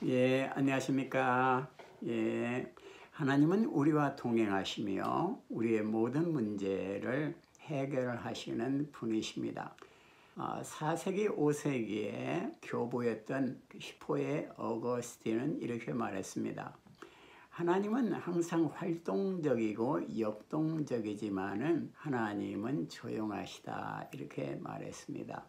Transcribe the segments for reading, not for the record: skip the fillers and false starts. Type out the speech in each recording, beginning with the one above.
예, 안녕하십니까. 예, 하나님은 우리와 동행하시며 우리의 모든 문제를 해결하시는 분이십니다. 4세기, 5세기에 교부였던 히포의 어거스틴은 이렇게 말했습니다. 하나님은 항상 활동적이고 역동적이지만은 하나님은 조용하시다, 이렇게 말했습니다.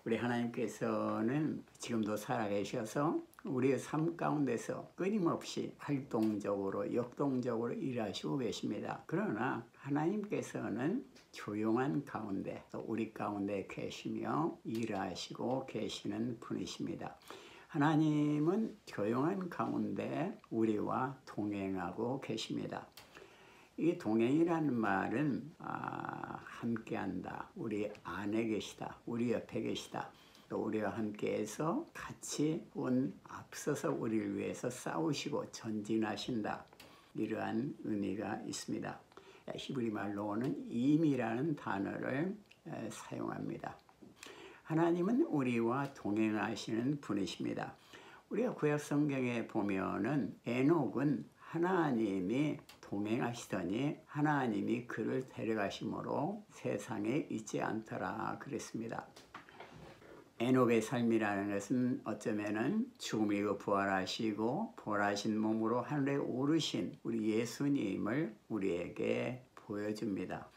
우리 하나님께서는 지금도 살아계셔서 우리의 삶 가운데서 끊임없이 활동적으로 역동적으로 일하시고 계십니다. 그러나 하나님께서는 조용한 가운데 또 우리 가운데 계시며 일하시고 계시는 분이십니다. 하나님은 조용한 가운데 우리와 동행하고 계십니다. 이 동행이라는 말은 함께한다, 우리 안에 계시다, 우리 옆에 계시다, 또 우리와 함께해서 같이 앞서서 우리를 위해서 싸우시고 전진하신다, 이러한 의미가 있습니다. 히브리 말로는 임이라는 단어를 사용합니다. 하나님은 우리와 동행하시는 분이십니다. 우리가 구약 성경에 보면은 에녹은 하나님이 동행하시더니 하나님이 그를 데려가심으로 세상에 있지 않더라 그랬습니다. 에녹의 삶이라는 것은 어쩌면은 죽음이고 부활하시고 부활하신 몸으로 하늘에 오르신 우리 예수님을 우리에게 보여줍니다.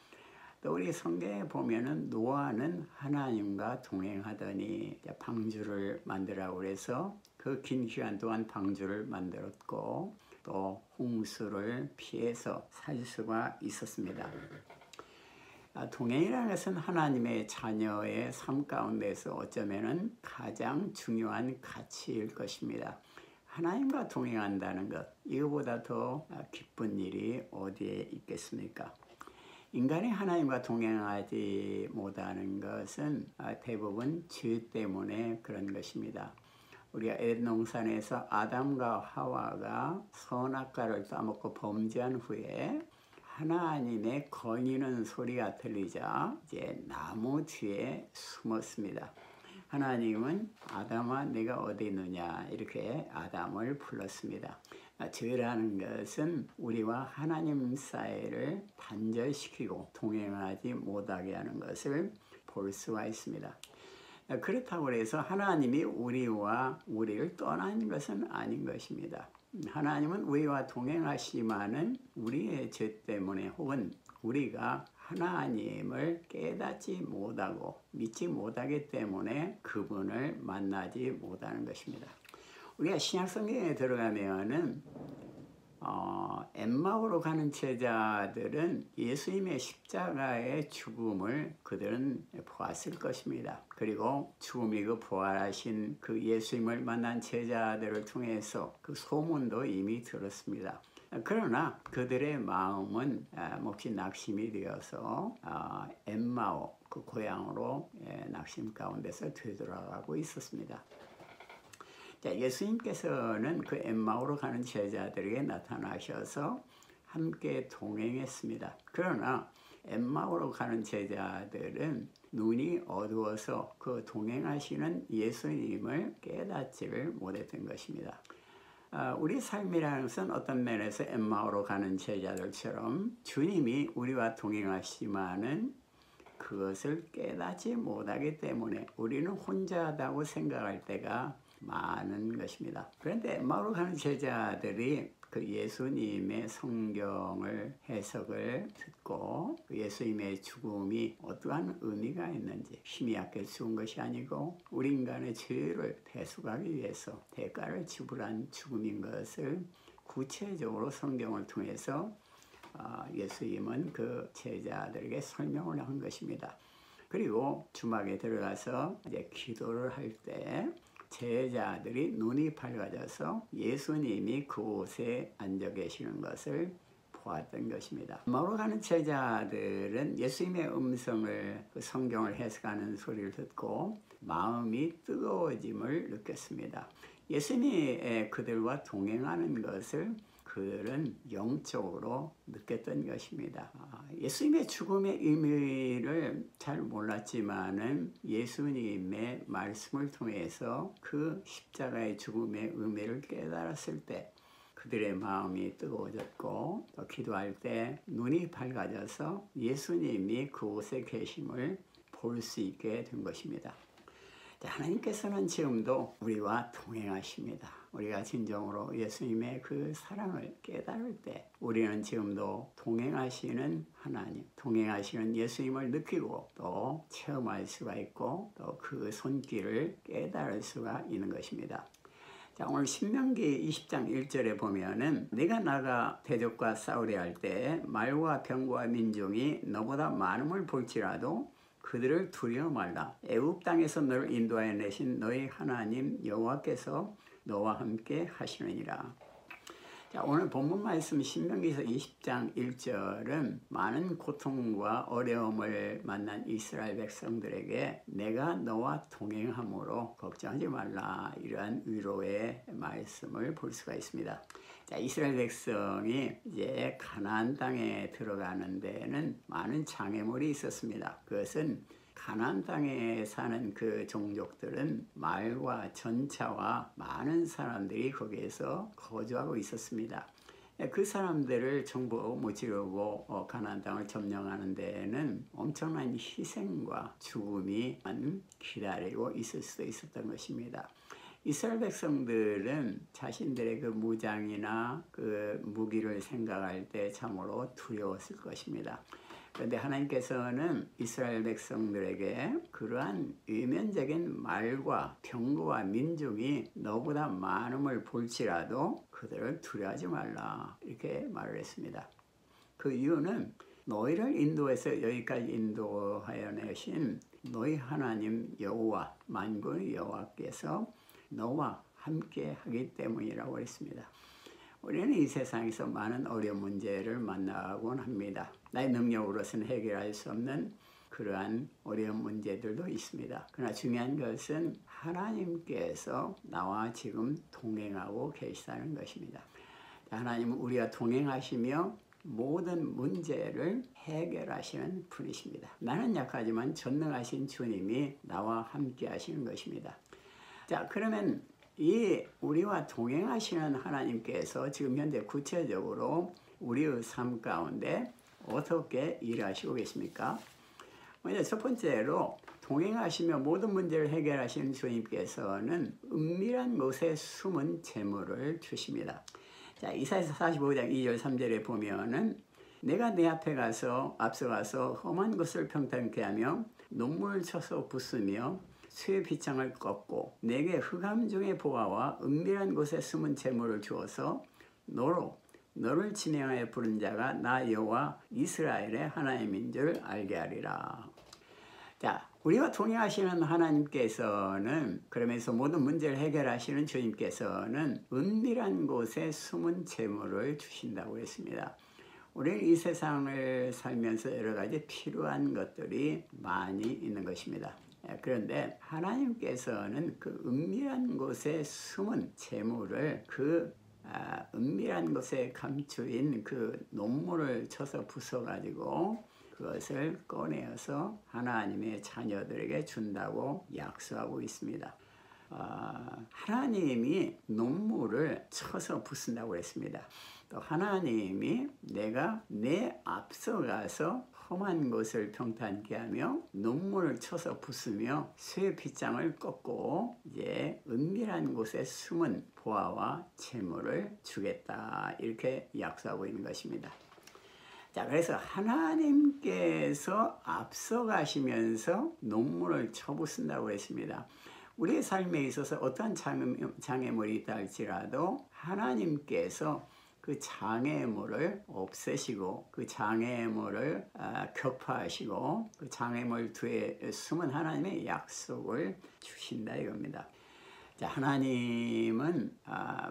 또 우리 성경에 보면은 노아는 하나님과 동행하더니 방주를 만들라고 그래서 그 긴 기간 동안 방주를 만들었고 또 홍수를 피해서 살 수가 있었습니다. 동행이라는 것은 하나님의 자녀의 삶 가운데서 어쩌면은 가장 중요한 가치일 것입니다. 하나님과 동행한다는 것, 이거보다 더 기쁜 일이 어디에 있겠습니까? 인간이 하나님과 동행하지 못하는 것은 대부분 죄 때문에 그런 것입니다. 우리가 에덴 동산에서 아담과 하와가 선악과를 따먹고 범죄한 후에 하나님의 거니는 소리가 들리자 이제 나무 뒤에 숨었습니다. 하나님은 아담아 내가 어디 있느냐 이렇게 아담을 불렀습니다. 죄라는 것은 우리와 하나님 사이를 단절시키고 동행하지 못하게 하는 것을 볼 수가 있습니다. 그렇다고 해서 하나님이 우리를 떠난 것은 아닌 것입니다. 하나님은 우리와 동행하시지만은 우리의 죄 때문에 혹은 우리가 하나님을 깨닫지 못하고 믿지 못하기 때문에 그분을 만나지 못하는 것입니다. 우리가 신약성경에 들어가면은 엠마오로 가는 제자들은 예수님의 십자가의 죽음을 그들은 보았을 것입니다. 그리고 죽음이고 부활하신 그 예수님을 만난 제자들을 통해서 그 소문도 이미 들었습니다. 그러나 그들의 마음은 몹시 낙심이 되어서 엠마오 그 고향으로 낙심 가운데서 되돌아가고 있었습니다. 예수님께서는 그 엠마오로 가는 제자들에게 나타나셔서 함께 동행했습니다. 그러나 엠마오로 가는 제자들은 눈이 어두워서 그 동행하시는 예수님을 깨닫지를 못했던 것입니다. 우리 삶이라는 것은 어떤 면에서 엠마오로 가는 제자들처럼 주님이 우리와 동행하시지만은 그것을 깨닫지 못하기 때문에 우리는 혼자다고 생각할 때가 많은 것입니다. 그런데 엠마오로 가는 제자들이 그 예수님의 성경을 해석을 듣고 예수님의 죽음이 어떠한 의미가 있는지, 힘이 약해 죽은 것이 아니고 우리 인간의 죄를 대속하기 위해서 대가를 지불한 죽음인 것을 구체적으로 성경을 통해서 예수님은 그 제자들에게 설명을 한 것입니다. 그리고 주막에 들어가서 이제 기도를 할 때 제자들이 눈이 밝아져서 예수님이 그곳에 앉아 계시는 것을 보았던 것입니다. 엠마오로 가는 제자들은 예수님의 음성을 그 성경을 해석하는 소리를 듣고 마음이 뜨거워짐을 느꼈습니다. 예수님이 그들과 동행하는 것을 그들은 영적으로 느꼈던 것입니다. 예수님의 죽음의 의미를 잘 몰랐지만은 예수님의 말씀을 통해서 그 십자가의 죽음의 의미를 깨달았을 때 그들의 마음이 뜨거워졌고 또 기도할 때 눈이 밝아져서 예수님이 그곳에 계심을 볼 수 있게 된 것입니다. 하나님께서는 지금도 우리와 동행하십니다. 우리가 진정으로 예수님의 그 사랑을 깨달을 때 우리는 지금도 동행하시는 하나님, 동행하시는 예수님을 느끼고 또 체험할 수가 있고 또 그 손길을 깨달을 수가 있는 것입니다. 자, 오늘 신명기 20장 1절에 보면은 네가 나가 대적과 싸우려 할 때 말과 병과 민중이 너보다 많음을 볼지라도 그들을 두려워 말라. 애굽 땅에서 너를 인도하여 내신 너희 하나님 여호와께서 너와 함께 하시느니라. 자, 오늘 본문 말씀 신명기서 20장 1절은 많은 고통과 어려움을 만난 이스라엘 백성들에게 내가 너와 동행함으로 걱정하지 말라, 이러한 위로의 말씀을 볼 수가 있습니다. 자, 이스라엘 백성이 이제 가나안 땅에 들어가는 데에는 많은 장애물이 있었습니다. 그것은 가나안 땅에 사는 그 종족들은 말과 전차와 많은 사람들이 거기에서 거주하고 있었습니다. 그 사람들을 전부 무찌르고 가나안 땅을 점령하는 데에는 엄청난 희생과 죽음이 기다리고 있을 수도 있었던 것입니다. 이스라엘 백성들은 자신들의 그 무장이나 그 무기를 생각할 때 참으로 두려웠을 것입니다. 그런데 하나님께서는 이스라엘 백성들에게 그러한 외면적인 말과 병거와 민중이 너보다 많음을 볼지라도 그들을 두려워하지 말라, 이렇게 말을 했습니다. 그 이유는 너희를 인도해서 여기까지 인도하여 내신 너희 하나님 여호와, 만군의 여호와께서 너와 함께 하기 때문이라고 했습니다. 우리는 이 세상에서 많은 어려운 문제를 만나곤 합니다. 나의 능력으로서는 해결할 수 없는 그러한 어려운 문제들도 있습니다. 그러나 중요한 것은 하나님께서 나와 지금 동행하고 계시다는 것입니다. 하나님은 우리와 동행하시며 모든 문제를 해결하시는 분이십니다. 나는 약하지만 전능하신 주님이 나와 함께 하시는 것입니다. 자, 그러면 이 우리와 동행하시는 하나님께서 지금 현재 구체적으로 우리의 삶 가운데 어떻게 일하시고 계십니까? 먼저 첫 번째로 동행하시며 모든 문제를 해결하시는 주님께서는 은밀한 곳에 숨은 재물을 주십니다. 자, 이사야서 45장 2절 3절에 보면은 내가 내 앞에 앞서가서 험한 것을 평탄케 하며 눈물을 쳐서 부수며 수의 빗장을 꺾고 내게 흑암 중의 보화와 은밀한 곳에 숨은 재물을 주어서 너를 진행하여 부른 자가 나 여호와 이스라엘의 하나님인 줄 알게 하리라. 자, 우리와 동행하시는 하나님께서는, 그러면서 모든 문제를 해결하시는 주님께서는 은밀한 곳에 숨은 재물을 주신다고 했습니다. 우리는 이 세상을 살면서 여러 가지 필요한 것들이 많이 있는 것입니다. 그런데 하나님께서는 그 은밀한 곳에 숨은 재물을 은밀한 곳에 감추인 그 논문을 쳐서 부숴가지고 그것을 꺼내어서 하나님의 자녀들에게 준다고 약속하고 있습니다. 하나님이 논문을 쳐서 부순다고 했습니다. 또 하나님이 내가 내 앞서가서 험한 곳을 평탄케 하며 눈물을 쳐서 부수며 쇠 빗장을 꺾고 이제 은밀한 곳에 숨은 보화와 재물을 주겠다, 이렇게 약속하고 있는 것입니다. 자, 그래서 하나님께서 앞서가시면서 눈물을 쳐부순다고 했습니다. 우리의 삶에 있어서 어떠한 장애물이 있다 할지라도 하나님께서 그 장애물을 없애시고 그 장애물을 격파하시고 그 장애물 뒤에 숨은 하나님의 약속을 주신다 이겁니다. 자, 하나님은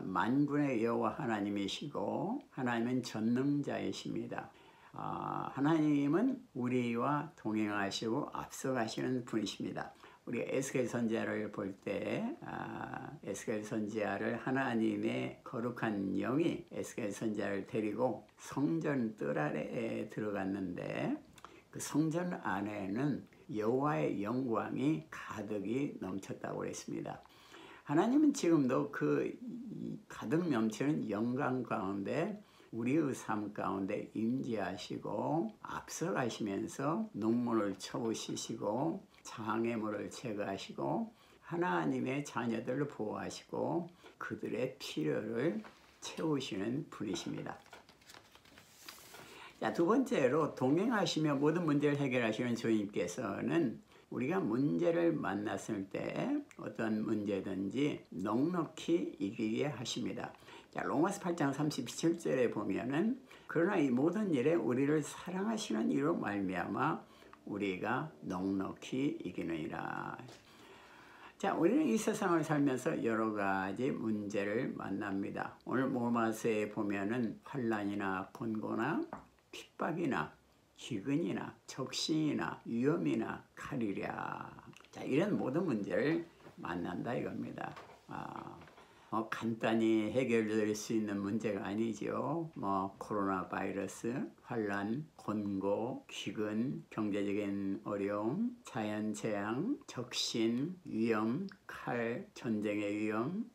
만군의 여호와 하나님이시고 하나님은 전능자이십니다. 하나님은 우리와 동행하시고 앞서가시는 분이십니다. 우리 에스겔 선지자를 볼 때 에스겔 선지자를 하나님의 거룩한 영이 에스겔 선지자를 데리고 성전 뜰 아래에 들어갔는데 그 성전 안에는 여호와의 영광이 가득히 넘쳤다고 했습니다. 하나님은 지금도 그 가득 넘치는 영광 가운데 우리의 삶 가운데 임재하시고 앞서가시면서 눈물을 쳐오시고 장애물을 제거하시고 하나님의 자녀들을 보호하시고 그들의 필요를 채우시는 분이십니다. 자, 두 번째로 동행하시며 모든 문제를 해결하시는 주님께서는 우리가 문제를 만났을 때 어떤 문제든지 넉넉히 이기게 하십니다. 자, 로마서 8장 37절에 보면은 그러나 이 모든 일에 우리를 사랑하시는 이로 말미암아 우리가 넉넉히 이기느니라. 자, 우리는 이 세상을 살면서 여러 가지 문제를 만납니다. 오늘 로마서에 보면은 환난이나 곤고나 핍박이나 기근이나 적신이나 위험이나 칼이랴. 자, 이런 모든 문제를 만난다 이겁니다. 간단히 해결될 수 있는 문제가 아니죠. 코로나 바이러스, 환난, 곤고, 기근, 경제적인 어려움, 자연재앙, 적신, 위험, 칼, 전쟁의 위험,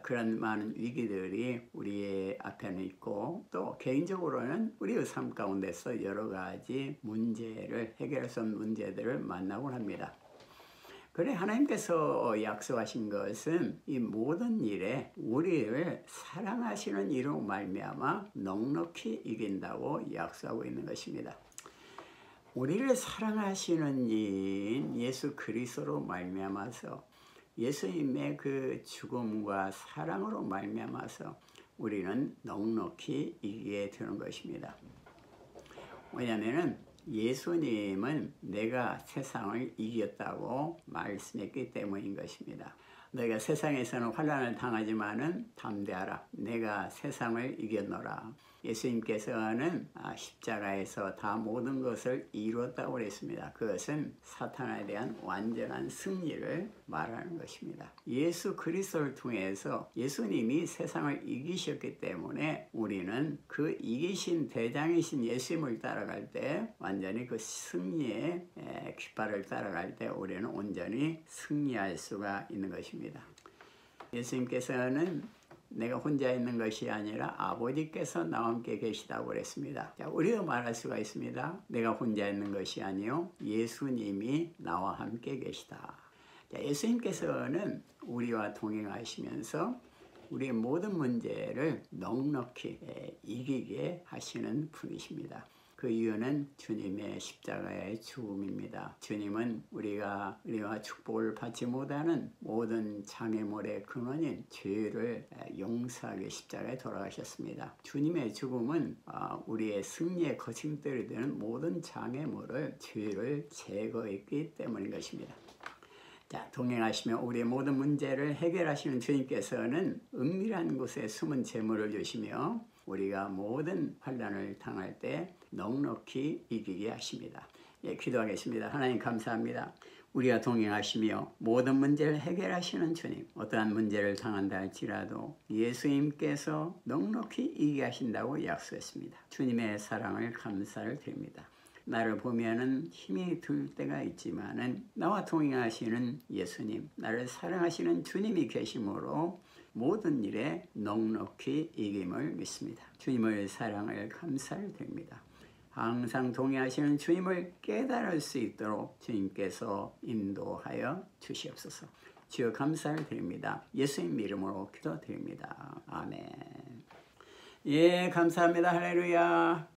그런 많은 위기들이 우리의 앞에는 있고 또 개인적으로는 우리의 삶 가운데서 여러 가지 문제를 해결할 수 없는 문제들을 만나곤 합니다. 그래 하나님께서 약속하신 것은 이 모든 일에 우리를 사랑하시는 이로 말미암아 넉넉히 이긴다고 약속하고 있는 것입니다. 우리를 사랑하시는 이인 예수 그리스도로 말미암아서 예수님의 그 죽음과 사랑으로 말미암아서 우리는 넉넉히 이기게 되는 것입니다. 왜냐하면 예수님은 내가 세상을 이겼다고 말씀했기 때문인 것입니다. 너희가 세상에서는 환난을 당하지만은 담대하라. 내가 세상을 이겼노라. 예수님께서는 십자가에서 다 모든 것을 이루었다고 했습니다. 그것은 사탄에 대한 완전한 승리를 말하는 것입니다. 예수 그리스도를 통해서 예수님이 세상을 이기셨기 때문에 우리는 그 이기신 대장이신 예수님을 따라갈 때 완전히 그 승리의 깃발을 따라갈 때 우리는 온전히 승리할 수가 있는 것입니다. 예수님께서는 내가 혼자 있는 것이 아니라 아버지께서 나와 함께 계시다고 그랬습니다. 자, 우리가 말할 수가 있습니다. 내가 혼자 있는 것이 아니요 예수님이 나와 함께 계시다. 자, 예수님께서는 우리와 동행하시면서 우리의 모든 문제를 넉넉히 이기게 하시는 분이십니다. 그 이유는 주님의 십자가의 죽음입니다. 주님은 우리가 축복을 받지 못하는 모든 장애물의 근원인 죄를 용서하기 십자가에 돌아가셨습니다. 주님의 죽음은 우리의 승리의 거침돌이 되는 모든 장애물을 죄를 제거했기 때문인 것입니다. 자, 동행하시며 우리의 모든 문제를 해결하시는 주님께서는 은밀한 곳에 숨은 재물을 주시며 우리가 모든 환난을 당할 때 넉넉히 이기게 하십니다. 기도하겠습니다. 하나님 감사합니다. 우리가 동행하시며 모든 문제를 해결하시는 주님, 어떠한 문제를 당한다 할지라도 예수님께서 넉넉히 이기게 하신다고 약속했습니다. 주님의 사랑을 감사를 드립니다. 나를 보면은 힘이 들 때가 있지만은 나와 동행하시는 예수님, 나를 사랑하시는 주님이 계심으로 모든 일에 넉넉히 이김을 믿습니다. 주님의 사랑을 감사를 드립니다. 항상 동행하시는 주님을 깨달을 수 있도록 주님께서 인도하여 주시옵소서. 주여 감사를 드립니다. 예수님 이름으로 기도드립니다. 아멘. 예, 감사합니다. 할렐루야.